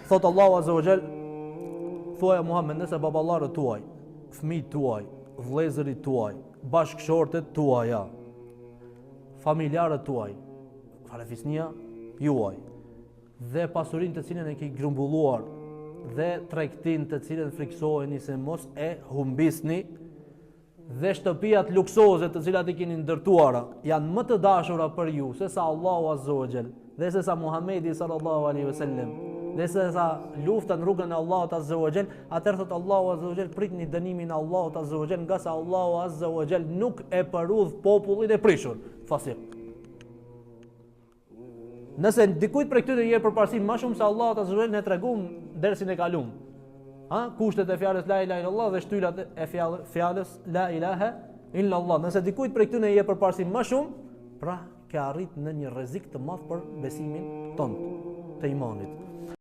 Thot Allahu Azza wa Jall, thuaj Muhammed, nëse baballarët tuaj, fëmijët tuaj, vëllezërit tuaj, bashkëshortet tuaja, familjarët tuaj, falefisnia juaj, dhe pasurinë të cilën e ke grumbulluar, dhe tregtin të cilën friksoheni se mos e humbisni, dhe shtëpijat luksoze të cilat i keni ndërtuara janë më të dashura për ju se sa Allahu Azza wa Jall, dhe se sa Muhamedi sallallahu alaihi wasallam, dhe se sa lufta në rrugën e Allahut Azza wa Jall, atëherë thot Allahu Azza wa Jall, pritni dënimin e Allahut Azza wa Jall, nga sa Allahu Azza wa Jall nuk e përudh popullin e prishur, fasik. Nëse dikujt për këtyre jep përparësi më shumë se Allahu Azza wa Jall, ne tregum dersin e kalum. Kushtet e fjalës la ilaha illallah dhe shtyllat e fjalës la ilaha illallah. Nëse dikujt për këtyre jep përparësi më shumë, pra ka arrit në një rrezik të madh për besimin tonë të imanit.